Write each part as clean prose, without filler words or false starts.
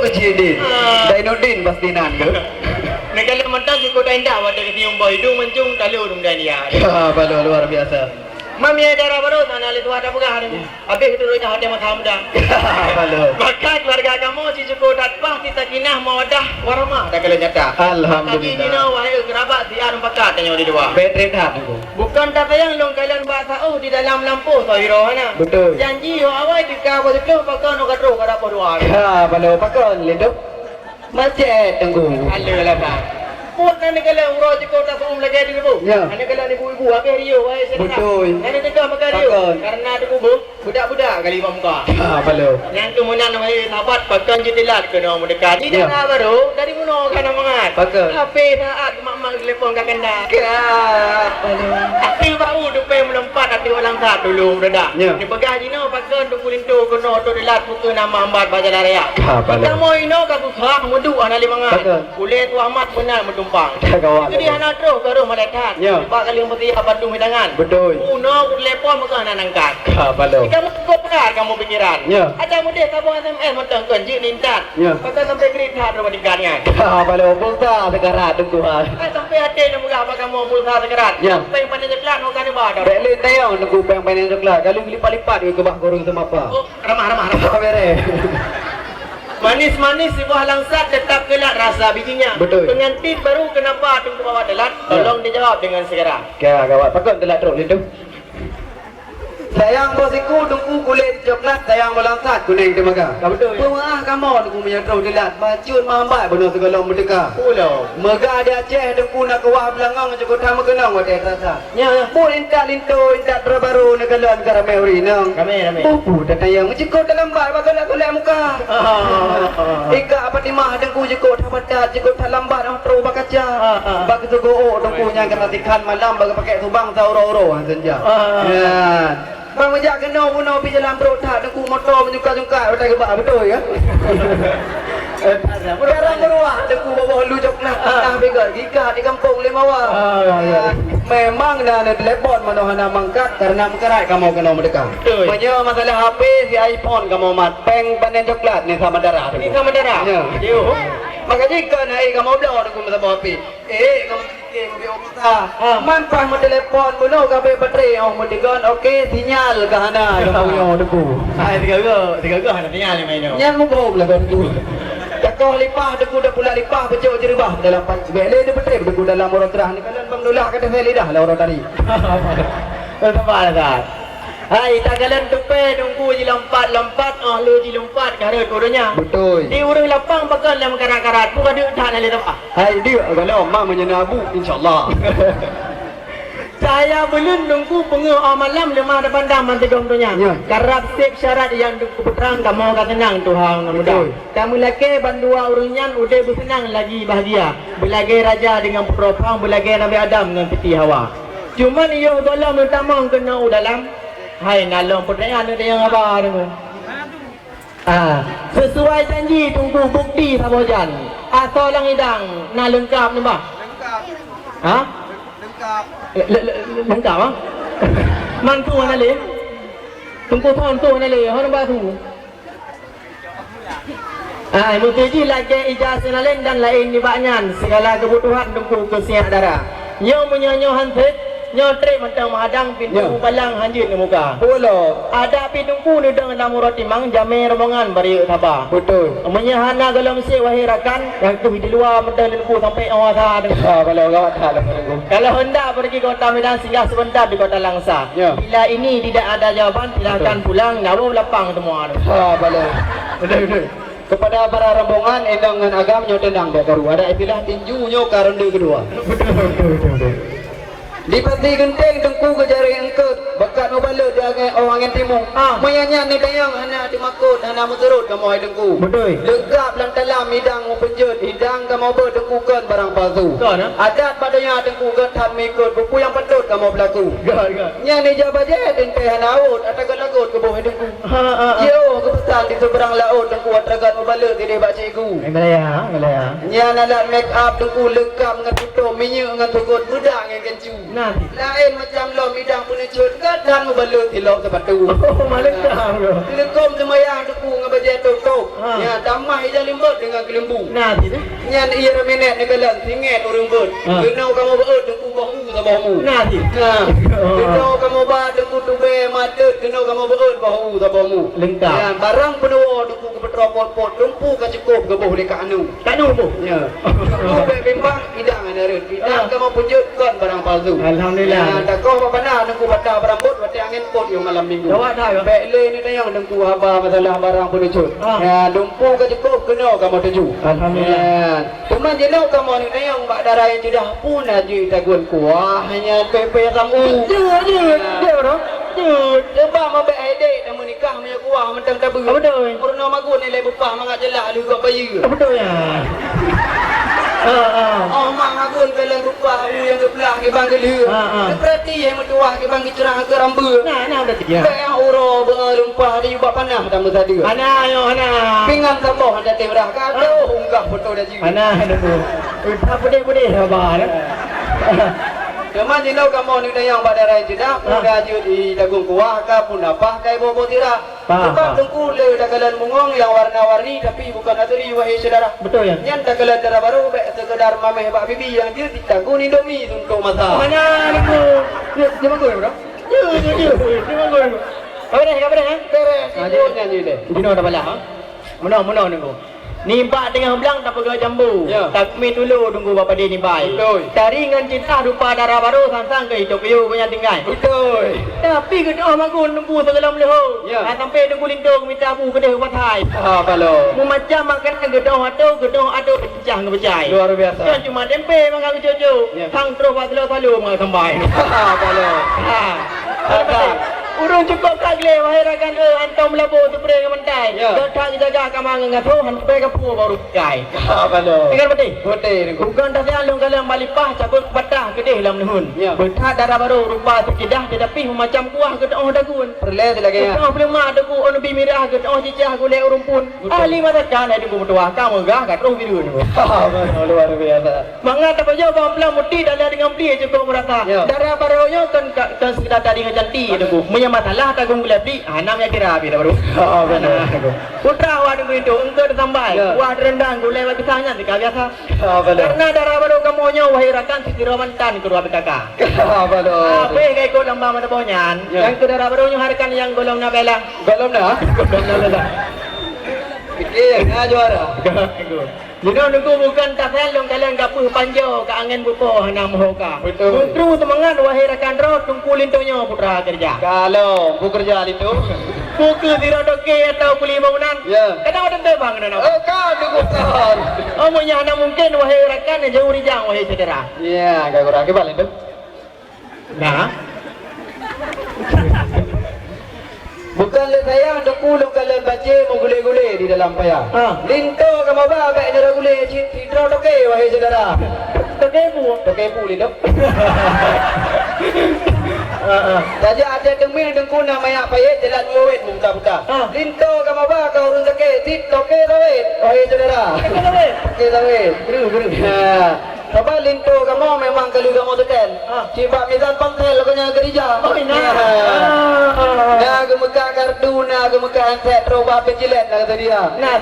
kecil din. Dainuddin pasti nan ke? Negara mentang cukup indah pada ketiung boy hidung mencung talu dum dan dia. Ya, balu luar biasa. Mami ada baru tanah itu ada pegang hari. Habis itu roja hati mata muda. Balu. Maka keluarga kamu si cukup datang kita kinah mawadah warahmah tak kalau nyata. Alhamdulillah. Tadi dina wahai kerabat di arum pakat tanya di dua. Betret hat tu. Bukan kata yang long kalian bahasa di dalam lampu sahiro hana. Betul. Janji yo awai di kau betul pakai nak ro kada podua. Ya, balu pakon linduk. Macet tunggu. Alah lah. Pun nanti kalau urus jika tak lagi di ribu. Ya. Nanti kalau ibu-ibu habis rio, wahai sedap. Betul. Nanti tegak makan rio. Karena ada kubur, budak-budak kali muka. Ah, balu. Yang kemudian wahai sahabat pakai jetilat kena mendekat. Di Ya. sana baru dari mana kena mangat. Pakai. Apa saat mak-mak telefon kat kanda. Ya, balu. Hati bau dupai melompat hati orang tak dulu redak. Ya. Ni pegang jino pakai duk kulintu kena otodelat pukul nama ambat baca raya. Ah, balu. Kita mau ino ka buka mudu ana limangan. Pakai. Kulit tu amat benar menumpang. Kawan. Jadi anak terus ke rumah lekat. Ya. Sebab kali yang putih Bandung hidangan. Betul. Uno telepon muka anak nangkat. Ah, balu. Kamu kau benar kamu pikiran. Ya. Ada mudah kamu SMS mentang kunci nintat. Ya. Pakai sampai kredit rumah tinggalnya. Ah, balu. Pulsa sekarang tunggu ha. Sampai hati nak muka apa kamu pulsa sekerat. Ya. Sampai pandai ceklat muka ni badan. Beli tayang tunggu peng-peng coklat. Kalau lipat-lipat ke bawah goreng sama apa? Oh, ramah. Apa bere? Manis-manis si buah langsat tetap kelak rasa bijinya. Betul. Pengantin baru kenapa tunggu bawa telat? Tolong dijawab dengan segera. Kaya kawan. Pakon telat terus lindu. Sayang bosiku tunggu kulit coklat sayang melangsat kuning temaga. Betul. Wah kamu tunggu punya terus telat. Bacun mambat benar segala merdeka. Pulau. Mega dia Aceh tunggu nak ke wah belangang cukup tamu kenang wadah rasa. Ya. Pun intak terbaru negara negara Mehri nang. Kami. Bubu datang yang cukup dalam bar bakal golek muka. Ika apa timah tunggu cukup tamat cukup dalam bar terus bakaca. Bak tu go tunggu yang keratikan malam bagi pakai subang sauro-oro senja. Ya. Bang menjak kena puno pi jalan berotak tengku motor menyuka-suka betul ke betul ya. Sekarang beruah tengku bawa lu coklat dah begal giga di kampung Limawa. Memang dah ada telepon mana hana mangkat karena mengkerat kamu kena mendekat. Punya masalah HP si iPhone kamu mat peng panen coklat ni sama darah. Ini sama darah. Ya. Yo. Maka jika naik kamu belah tengku masa bawa HP. Kamu Manpah telepon bunuh kabe baterai oh mendegan okey sinyal ke hana kamu yo deku. Tiga hana sinyal ni main. Nyal mubog lah kan tu. Cakap lipah deku dah pula lipah becok jerebah dalam bele dia baterai deku dalam orang terah ni kalian bang dolah kata saya lidah lah orang tadi. Apa dah? Hai, tak kalian tupai tunggu je lompat lu je lompat karena turunnya. Betul. Di urang lapang bakal dalam karat-karat bukan dia tak nak letak. Hai dia kalau mak menyena abu insyaallah. Saya belum nunggu pengu malam lima depan dah mantigong dunia. Ya. Karab sep syarat yang diputrang kamu kata tenang Tuhan mudah. Kamu laki bandua urunyan udah bersenang lagi bahagia. Belagi raja dengan propang belagi Nabi Adam dengan peti Hawa. Cuman ia dalam utama kena dalam. Hai nalong pertanyaan ada yang apa dengan? Sesuai janji tunggu bukti sabojan. Atau lang idang na lengkap ni ba? Lengkap. Ha? Lengkap. Lengkap ah? Man tu mana le? Tunggu tahun tu mana le? Orang baru. Mutiji lagi ijazah lain dan lain ni banyak segala kebutuhan tunggu kesiap darah. Nyo menyanyo hanset. Nyotre mentang mahadang pintu balang hanjit ni muka. Polo. Ada pintu ni dengan namu roti mang jame rombongan bari sabar. Betul. Menyahana kalau mesti wahai rakan yang tu di luar mentang lembu sampai awasa. Kalau gawat dah menunggu. Kalau hendak pergi kota Medan singgah sebentar di kota Langsa. Ya. Bila ini tidak ada jawapan silakan pulang nyawa lapang semua. Boleh. Betul. Kepada para rombongan endang dengan agam nyo tendang bakaru. Ada istilah tinju nyo karonde kedua. Betul. Di pati genteng tengku ke jari engkut bakat no bala dia orang yang timur. Mayanya ni dayang anak di makut anak muterut kamu ai tengku. Betul. Legap lang dalam hidang mau penjut hidang kamu bertengkukan barang palsu. Adat padanya tengku getan mengikut buku yang patut kamu berlaku. Nya ni jabaje tenteh hanaut atakan lagut ke bawah tengku. Yo ke hutan di seberang laut dengku atragan membala tidak bak cikgu. Ngelaya. Nya nak make up dengku lekam dengan tutup minyak dengan tukut mudah dengan kencu. Nah. Lain macam lo midang penecut gadan membala tilok sepatu. Oh, malekam yo. Telekom semayang dengku ngabaja tok-tok. Ya tamah ida limbut dengan kelembu. Nah, gitu. Nya iya remenet negalan singet urang beut. Kenau kamu beut dengku bahu sabahu. Nah, gitu. Kenau kamu ba dengku tube madet kenau kamu beut bahu sabahu. Lengkap. Ya barang penuh dengku ke petropot-pot dumpu ka cukup ke boh dekat anu. Tak nu bu. Ya. Aku be bimbang idang ada. Idang kamu punjut kon barang palsu. Alhamdulillah. Ya tak kau apa panah dengku bata barang bot bata angin pot yo malam minggu. Jawab dah yo. Bele ni tayang dengku haba masalah barang penucut. Ya dumpu ka cukup kenau kamu tuju. Alhamdulillah. Cuma jenau kamu ni tayang bak darah yang sudah pun aja tagun kuah hanya pepe samu. Dia bro. Coba mau be adik dah menikah punya kuah mentang tak beru. Betul. Purna magun ni le bupah mangak jelak lu kau bayi. Betul ya. Oh mak magun pelang bupah lu yang kebelah ke bang gelu. Berarti yang mentuah ke bang cerang ke rambu. Nah dah tiga. Be uro berumpah di bab panah tamu tadi. Ana yo ana. Pinggang tambah ada temrah kado unggah foto dah ji. Ana dah tu. Udah bude sabar. Cuma jenau kamu ni tayang badara jedak pun dah di dagung kuah ka pun apa kai bobo tira. Sebab tengku le dagalan mungong yang warna-warni tapi bukan aturi wahai saudara. Betul ya. Nyan dagalan darah baru be sekedar mameh bak bibi yang dia ditanggung Indomie untuk masak. Mana ni tu? Dia mangkul bro. Dia mangkul. Kabar dah. Beres. Nyanyi deh. Dino dah bala ha. Muno nunggu. Nimpak tengah belang tak pegang jambu. Takmin dulu tunggu bapa dia nimbai. Betul. Cari dengan cinta rupa darah baru sangsang ke hidup you punya tinggal. Betul. Tapi ke doa magun tunggu segelam leho. Sampai tunggu lintong minta abu ke dia patai. Balo. Mu macam makan ke doa ado pecah ngebecai. Luar biasa. Kan cuma tempe makan cucu. Hang terus selalu mengal sampai. Balo. Ada. Urung cukup kagle wahai rakan antum labu tu pre mentai. Datang jaga kamang ngato han pe ka pu baru kai. Balo. Dengar betul? Betul. Bukan dah alung kalang malipah cabut patah kedih lam nuhun. Betah darah baru rupa terjedah tetapi macam kuah ke doh dagun. Perle lagi ya. Kau belum ada ku onu bimirah ke doh cicah gule urung pun. Ali mata kan ada ku tua kamu gah kat roh biru ni. Luar biasa. Mangat apa jo bang muti dah dengan dia cukup merasa. Darah baru nyo kan sekedar tadi ngejanti ada ku. Masalah tak gong beli namanya kira api dah baru. Benar. Putra awak tunggu itu engkau dah sampai. Wah rendang gulai lagi sangat tidak biasa. Karena darah baru kamu nyawa wahai rakan si romantan kedua kakak. Apa yang ikut lambang mata bonyan? Yang tu darah baru harkan yang golong na bela. Golong dah. Fikir nak juara. Jadi nunggu bukan tak selong kalian gapuh panjau ke angin bupo hanam hoka. Betul. Terus semangat wahai rakan roh tunggu lintonya putra kerja. Kalau bu kerja itu, buku tidak doke atau kuli bangunan. Kadang ada tebang dan apa? Kau tunggu kan. Oh punya anak mungkin wahai rakan jauh rijang wahai saudara. Ya, kau kurang kebal itu. Nah. Bukan le sayang dok kulung kalian baca mau gule-gule di dalam payah. Linto kamu ba baik dara gule citra doke wahai saudara. Doke pu lidok. Saja ada demi dengku namanya payah jalan muwet muta-muta. Linto kamu ba kau urun doke tit doke rawet wahai saudara. Doke rawet. Guru. Apa linto kamu memang kalau kamu tekan. Ciba mizan pangsel kanya gereja. Oh ina. Nah, gemeka kartu, nah gemeka handset, roba pejilet lah kata dia. Nah,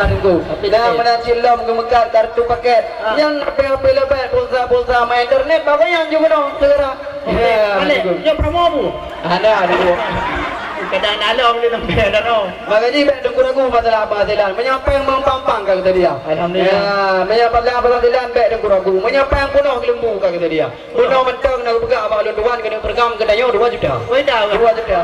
tunggu. Nah, mana cilom gemeka kartu paket. Yang apa lebih pulsa main internet, bapak yang juga dong segera. Balik, yang promo bu. Ada. Kadang dalam dia nampak dah no. Makanya baik dengku-dengku masalah apa hasilan. Menyapa yang mengpampang kata dia. Alhamdulillah. Menyapa apa hasilan baik dengku-dengku. Menyapa yang penuh kelembu kata dia. Penuh mentang nak pegang abang luan kena pergam kedanya 2 juta. 2 juta.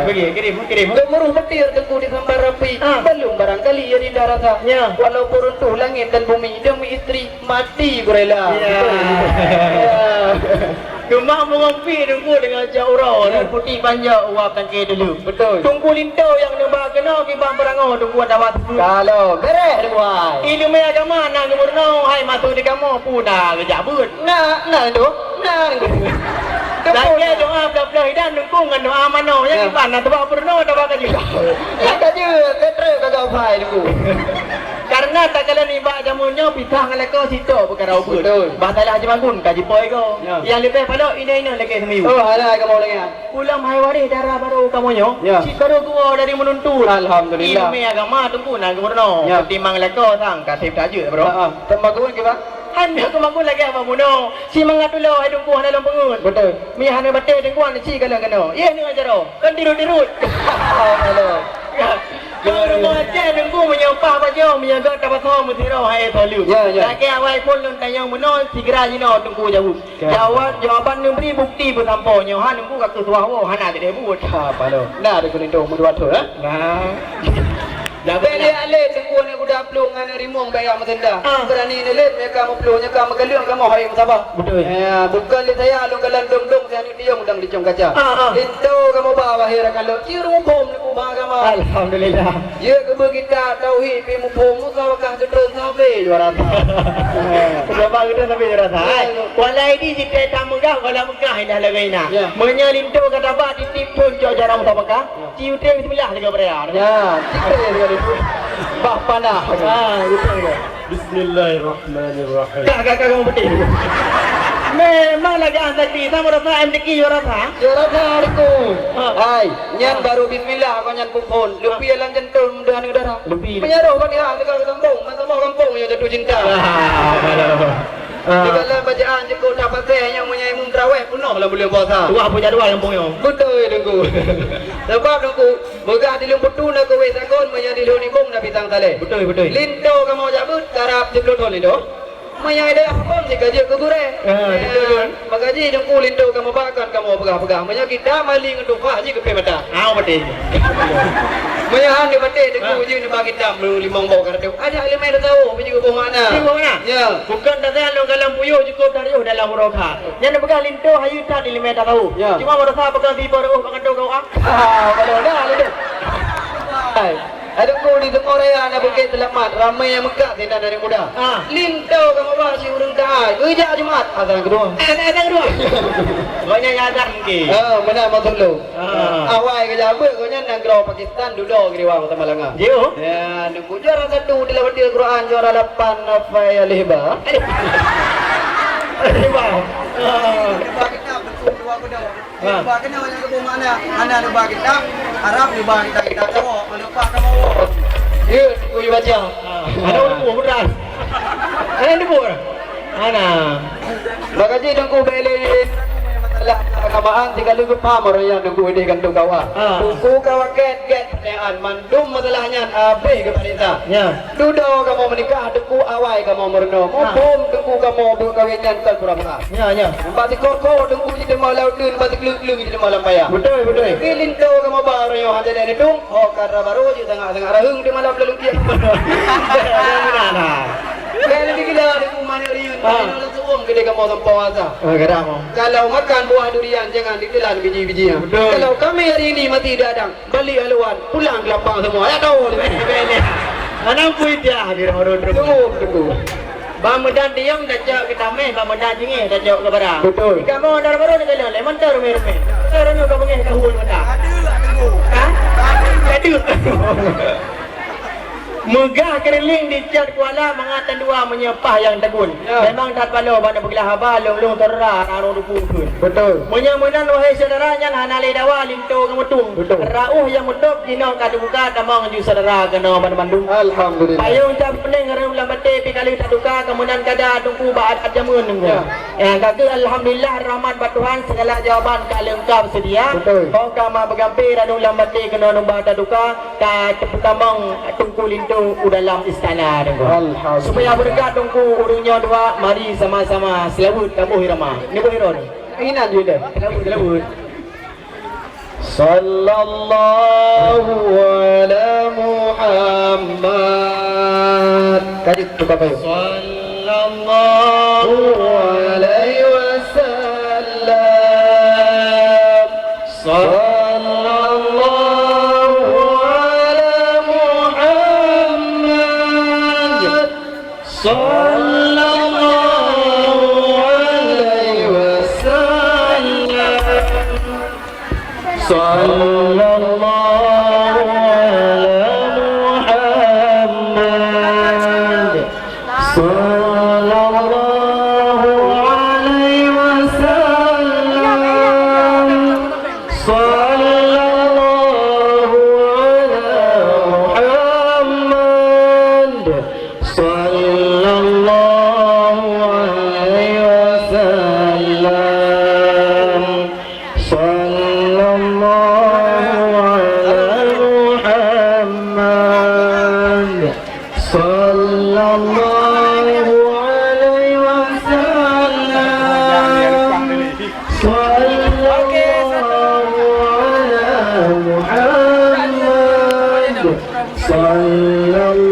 Bagi kirim. Gemuruh petir dengku di sambar rapi. Belum barangkali ia tidak rasa. Walaupun runtuh langit dan bumi demi istri mati kurela. Cuma mengompi tunggu dengan jaurau dan putih panjang uapkan ke dulu. Betul. Tunggu linto yang nembak kena ke bang perango tunggu ada waktu. Kalau beres dua. Ilmu agama nak gemurno hai masuk di kamu puna kejabut. Nah itu. Lagi doa belah-belah dan dukung dengan doa mano yang di mana tu bang purno dah bakal juga. Kata je hai dulu. Karena tak kala ni bak jamunya pitah ngala kau situ perkara apa. Betul. Basalah Haji Mangun kaji poi kau. Ya. Yang lebih pada ini lagi seminggu. Oh, ada kamu lagi. Ulam hai waris darah baru kamu nyo. Ya. Si baru keluar dari menuntut. Alhamdulillah. Ilmu agama tunggu nak gubernur. Ya. Timbang leko sang kasih tajuk bro. Heeh. Tembakun ke, Pak? Hanya aku mangun lagi apa muno. Si mangatulo ai dungku hana dalam pengut. Betul. Mi hana batte dengkuan si kala-kala. Ye ni ajaro. Kan dirut-dirut. Halo. Kau rumah aja dengku menyopah bajo menyaga tabaso mutiro hai tolu. Ya, ya. Lagi awai pun lun tayang menon segera jino dengku jauh. Ya. Jawaban memberi bukti bertampo nyo han dengku kat ketua wo hana tidak buat. Apa lo? Nah, ada kulindo mudua tu, ha? Nah. Beli ale tengku ni kuda pelung ngana rimong bayar matenda. Berani ni le mereka mau pelungnya kamu kalian kamu hai musabah. Betul. Ya, bukan le saya lu kalan dong saya ni dia udang di jong kaca. Itu kamu bawa hera kalau ciru bom ni ku baga ma. Alhamdulillah. Ye ke kita tauhid pe mu bom ka ka jodon sabe juara. Berapa kita sampai rasa? Walai di kita tamu gah wala megah dah lagaina. Menyalinto kata ba titip pun jarang tabaka. Ciu teh bismillah jaga berea. Ya, cikgu dia bah panah. Betul. Bismillahirrahmanirrahim. Kakak kamu betul. Memang lagi antek sama rasa MDK rasa. Juara hariku. Hai, nyan baru bismillah kau nyan pupon. Lebih lan jantung dan udara. Lebih. Penyaruh kan ya dekat kampung, masa mau kampung yang jatuh cinta. Kalau bacaan jeko dapat saya yang menyai mumtraweh penuh lah boleh puasa. Dua punya dua yang punya. Betul dengku. Sebab dengku, boga di lumpuh tu nak kowe takon menyai di luni bung nak bitang tale. Betul betul. Linto kamu jabut tarap di pelotol itu. Menyai dia apa sih gaji ke gure. Betul. Magaji dengku linto kamu bakar kamu pegah-pegah. Menyai kita maling untuk haji ke pemata. Betul. Menyai di bate dengku je nak bagi dam limong bawa kartu. Ada limai dah tahu pergi ke mana. Di mana? Ya. Bukan datang long dalam puyuh cukup dari dalam roka. Yang begal linto hayu tak di lima tahu. Ya. Cuma berasa begal di baru makan tu kau ah. Kalau dah ada. Hai. Ada kau di tengah raya nak Bukit Selamat ramai yang Mekah tidak dari muda. Linto kamu masih urang dah. Kerja Jumat azan kedua. Ada kedua. Banyak yang ada mungkin. Mana masuk lu. Awal kerja apa kau nya nang Grau Pakistan dulu kiriwa kota Malanga. Jio. Ya, nunggu juara 1 di lawan Quran juara 8 Rafael Lehba. Lehba. Bagi kita berkumpul dua kedua. Bagi kita banyak ke mana? Mana ada bagi kita? Arab di bagi kita tahu lupa kamu. Ya, aku baca. Ada orang beras. Ada ni pun. Ana. Bagaji dengku beli masalah keagamaan tiga lugu pamor yang dengku ini kan kawa. Dengku kawa get pertanyaan mandum masalahnya abe ke parisa. Ya. Dudo kamu menikah dengku awai kamu merno. Mubum dengku kamu berkawinkan kan pura-pura. Ya. Bati koko dengku jadi malau dun bati glug-glug jadi malam payah. Betul. Linto kamu baru yo hande dari dung. Oh karena baru je tengah-tengah rahung di malam lalu dia. Mana? Kalau digila dengku mana riun. Kalau suung gede kamu sampai puasa. Geramo. Kalau makan buah durian jangan ditelan biji-bijinya. Betul. Kalau kami hari ini mati dadang, beli haluan, pulang ke lapang semua. Ya tahu. Anang kuit dia di orang Tunggu. Bamudan diam dah jauh kita meh, bamudan jinge dah jauh ke barang. Betul. Kamu dar baru ni kalau lemon ter rume. Terus ni kau mengeh kahul mata. Ada. Megah keriling di cat kuala mengatan dua menyepah yang tegun. Memang tak balo bana begilah haba long terra anu dupungkeun. Betul. Menyamunan wahai saudaranya hanale dawa linto ngamutung. Rauh yang mudok dino kaduka tamang ju saudara kena Bandung. Alhamdulillah. Payung tak pening ngarem lamate pi kali tak duka kemudian kada tunggu baat ajamun nunggu. Kaki alhamdulillah rahmat bat Tuhan segala jawaban ka lengkap sedia. Betul. Kau kama bergampir anu lamate kena numba tak duka ka teputamang tunggu linto dalam istana nunggu. Alhamdulillah. Supaya berkat tunggu urungnya dua mari sama-sama selawut kamu hirama. Ni bohiro ni. Ina juga. Selawut. Sallallahu ala Muhammad. Kadi tukar kayo. Sallallahu alaihi wasallam. Sallallahu ala Muhammad. Sallallahu alaihi wasallam. Sallallahu ala Muhammad. Sallallahu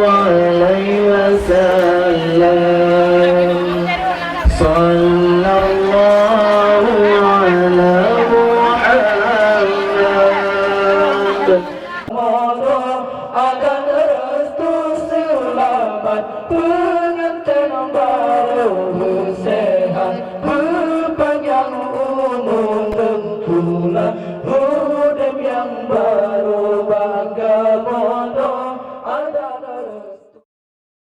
alaihi wasallam. Sallallahu ala Muhammad. Akan restu selamat pengantin baru sehat berpanjang umur tentulah hidup yang baru bangga bodoh ada restu.